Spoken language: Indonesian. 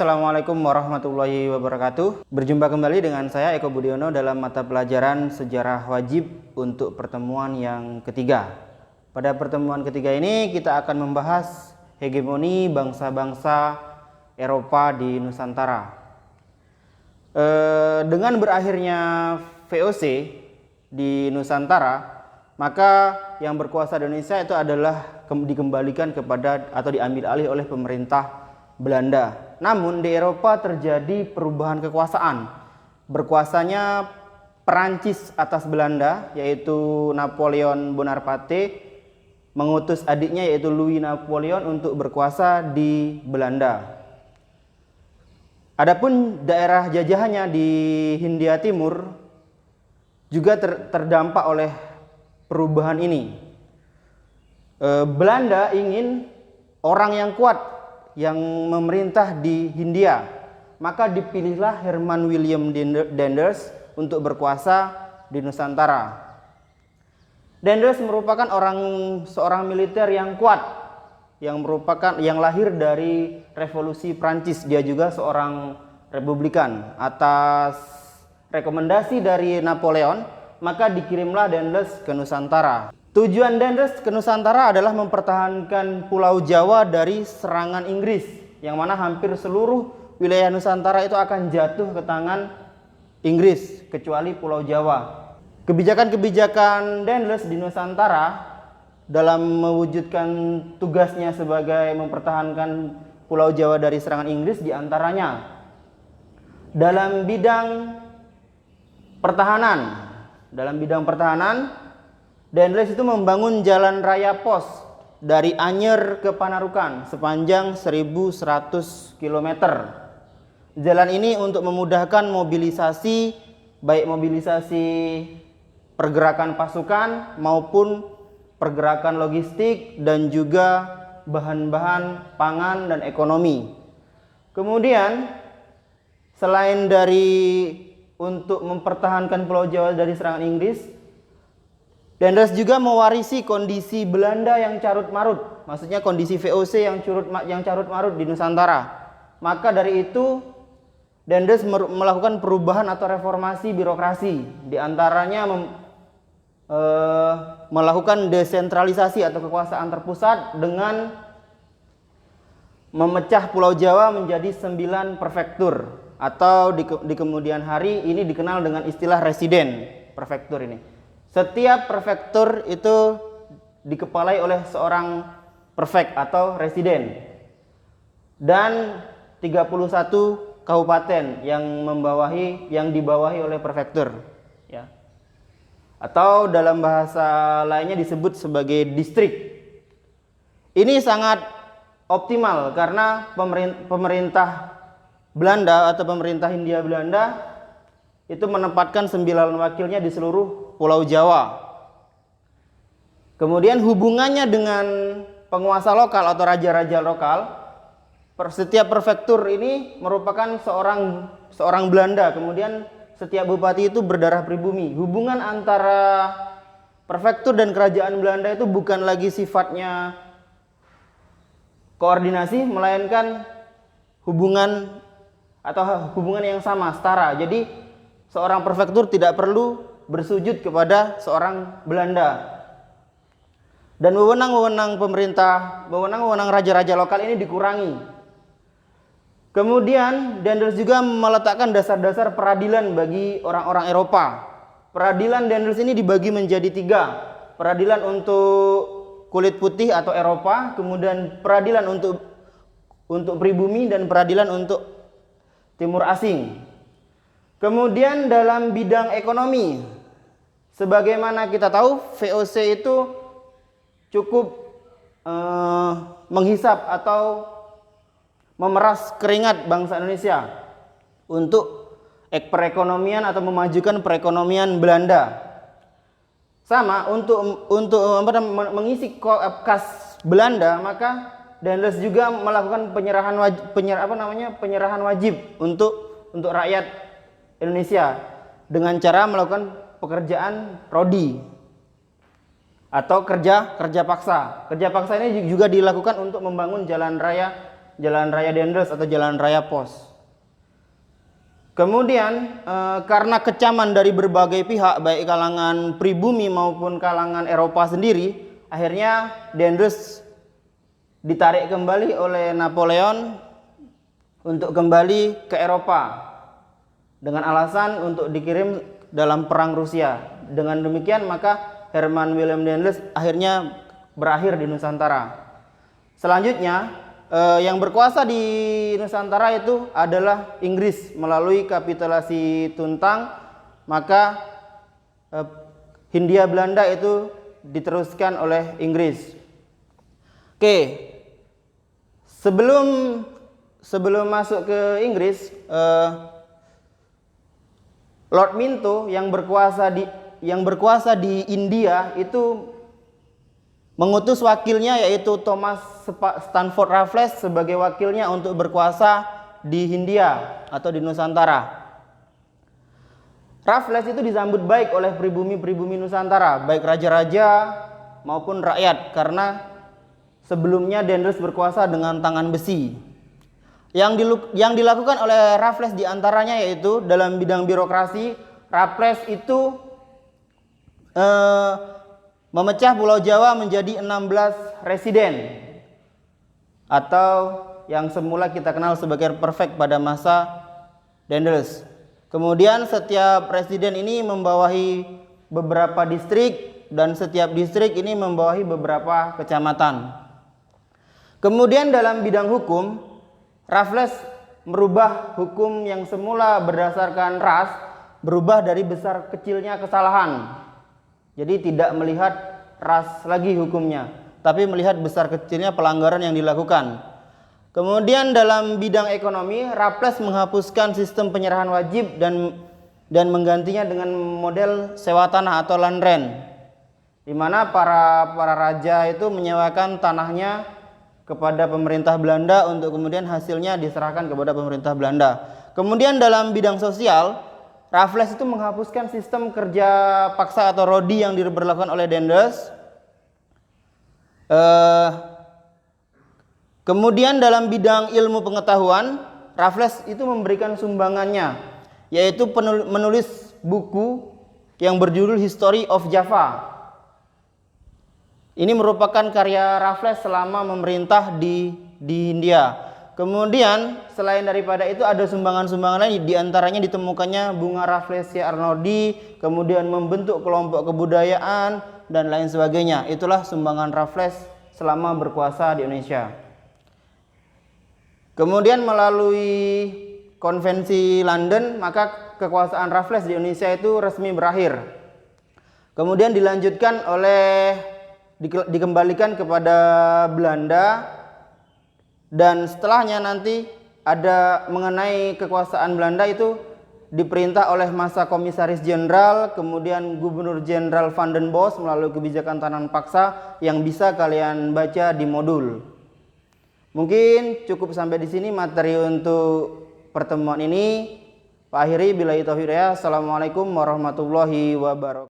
Assalamualaikum warahmatullahi wabarakatuh. Berjumpa kembali dengan saya Eko Budiono dalam mata pelajaran Sejarah Wajib untuk pertemuan yang ketiga. Pada pertemuan ketiga ini kita akan membahas hegemoni bangsa-bangsa Eropa di Nusantara. Dengan berakhirnya VOC di Nusantara, maka yang berkuasa di Indonesia itu adalah dikembalikan kepada atau diambil alih oleh pemerintah Belanda. Namun di Eropa terjadi perubahan kekuasaan. Berkuasanya Perancis atas Belanda, yaitu Napoleon Bonaparte mengutus adiknya yaitu Louis Napoleon untuk berkuasa di Belanda. Adapun daerah jajahannya di Hindia Timur juga terdampak oleh perubahan ini. Belanda ingin orang yang kuat yang memerintah di Hindia, maka dipilihlah Herman William Daendels untuk berkuasa di Nusantara. Daendels merupakan seorang militer yang kuat, yang lahir dari revolusi Prancis. Dia juga seorang republikan. Atas rekomendasi dari Napoleon, maka dikirimlah Daendels ke Nusantara. Tujuan Daendels ke Nusantara adalah mempertahankan Pulau Jawa dari serangan Inggris, yang mana hampir seluruh wilayah Nusantara itu akan jatuh ke tangan Inggris, kecuali Pulau Jawa. Kebijakan-kebijakan Daendels di Nusantara dalam mewujudkan tugasnya sebagai mempertahankan Pulau Jawa dari serangan Inggris diantaranya dalam bidang pertahanan. Daendels itu membangun jalan raya pos dari Anyer ke Panarukan sepanjang 1.100 km. Jalan ini untuk memudahkan mobilisasi, baik mobilisasi pergerakan pasukan maupun pergerakan logistik dan juga bahan-bahan pangan dan ekonomi. Kemudian selain untuk mempertahankan Pulau Jawa dari serangan Inggris, Daendels juga mewarisi kondisi Belanda yang carut-marut, maksudnya kondisi VOC yang carut-marut di Nusantara. Maka dari itu Daendels melakukan perubahan atau reformasi birokrasi, diantaranya melakukan desentralisasi atau kekuasaan terpusat dengan memecah Pulau Jawa menjadi 9 prefektur, atau di kemudian hari ini dikenal dengan istilah residen prefektur ini. Setiap prefektur itu dikepalai oleh seorang prefek atau residen, dan 31 kabupaten yang dibawahi oleh prefektur, ya. Atau dalam bahasa lainnya disebut sebagai distrik. Ini sangat optimal karena pemerintah Belanda atau pemerintah Hindia Belanda itu menempatkan 9 wakilnya di seluruh Pulau Jawa. Kemudian hubungannya dengan penguasa lokal atau raja-raja lokal, setiap prefektur ini merupakan seorang Belanda. Kemudian setiap bupati itu berdarah pribumi. Hubungan antara prefektur dan kerajaan Belanda itu bukan lagi sifatnya koordinasi, melainkan hubungan yang sama, setara. Jadi seorang prefektur tidak perlu bersujud kepada seorang Belanda. Dan wewenang raja-raja lokal ini dikurangi. Kemudian Daendels juga meletakkan dasar-dasar peradilan bagi orang-orang Eropa. Peradilan Daendels ini dibagi menjadi 3. Peradilan untuk kulit putih atau Eropa, kemudian peradilan untuk pribumi, dan peradilan untuk timur asing. Kemudian dalam bidang ekonomi, sebagaimana kita tahu VOC itu cukup menghisap atau memeras keringat bangsa Indonesia untuk perekonomian atau memajukan perekonomian Belanda. Sama untuk mengisi kas Belanda, maka Daendels juga melakukan penyerahan wajib untuk rakyat Indonesia dengan cara melakukan pekerjaan rodi atau kerja paksa. Kerja paksa ini juga dilakukan untuk membangun jalan raya Jalan Raya Dendels atau Jalan Raya Pos. Kemudian karena kecaman dari berbagai pihak, baik kalangan pribumi maupun kalangan Eropa sendiri, akhirnya Dendels ditarik kembali oleh Napoleon untuk kembali ke Eropa dengan alasan untuk dikirim dalam perang Rusia. Dengan demikian maka Herman Willem Dendels akhirnya berakhir di Nusantara. Selanjutnya yang berkuasa di Nusantara itu adalah Inggris melalui kapitulasi Tuntang, maka Hindia Belanda itu diteruskan oleh Inggris. Oke, sebelum masuk ke Inggris, Lord Minto yang berkuasa di India itu mengutus wakilnya, yaitu Thomas Stanford Raffles sebagai wakilnya untuk berkuasa di Hindia atau di Nusantara. Raffles itu disambut baik oleh pribumi-pribumi Nusantara, baik raja-raja maupun rakyat, karena sebelumnya Dendels berkuasa dengan tangan besi. Yang dilakukan oleh Raffles diantaranya yaitu dalam bidang birokrasi, Raffles itu memecah Pulau Jawa menjadi 16 residen atau yang semula kita kenal sebagai prefect pada masa Dendels. Kemudian setiap residen ini membawahi beberapa distrik dan setiap distrik ini membawahi beberapa kecamatan. Kemudian dalam bidang hukum, Raffles merubah hukum yang semula berdasarkan ras, berubah dari besar kecilnya kesalahan. Jadi tidak melihat ras lagi hukumnya, tapi melihat besar kecilnya pelanggaran yang dilakukan. Kemudian dalam bidang ekonomi, Raffles menghapuskan sistem penyerahan wajib dan menggantinya dengan model sewa tanah atau land rent, di mana para raja itu menyewakan tanahnya kepada pemerintah Belanda untuk kemudian hasilnya diserahkan kepada pemerintah Belanda. Kemudian dalam bidang sosial, Raffles itu menghapuskan sistem kerja paksa atau rodi yang diberlakukan oleh Dendels. Kemudian dalam bidang ilmu pengetahuan, Raffles itu memberikan sumbangannya, yaitu menulis buku yang berjudul History of Java. Ini merupakan karya Raffles selama memerintah di Hindia. Kemudian selain daripada itu ada sumbangan-sumbangan lain, diantaranya ditemukannya bunga Rafflesia arnoldi, kemudian membentuk kelompok kebudayaan dan lain sebagainya. Itulah sumbangan Raffles selama berkuasa di Indonesia. Kemudian melalui konvensi London, maka kekuasaan Raffles di Indonesia itu resmi berakhir. Kemudian dilanjutkan dikembalikan kepada Belanda. Dan setelahnya nanti ada mengenai kekuasaan Belanda itu diperintah oleh masa Komisaris Jenderal, kemudian Gubernur Jenderal Van den Bosch melalui kebijakan tahanan paksa yang bisa kalian baca di modul. Mungkin cukup sampai di sini materi untuk pertemuan ini. Pak akhiri billahi taufiq. Assalamualaikum warahmatullahi wabarakatuh.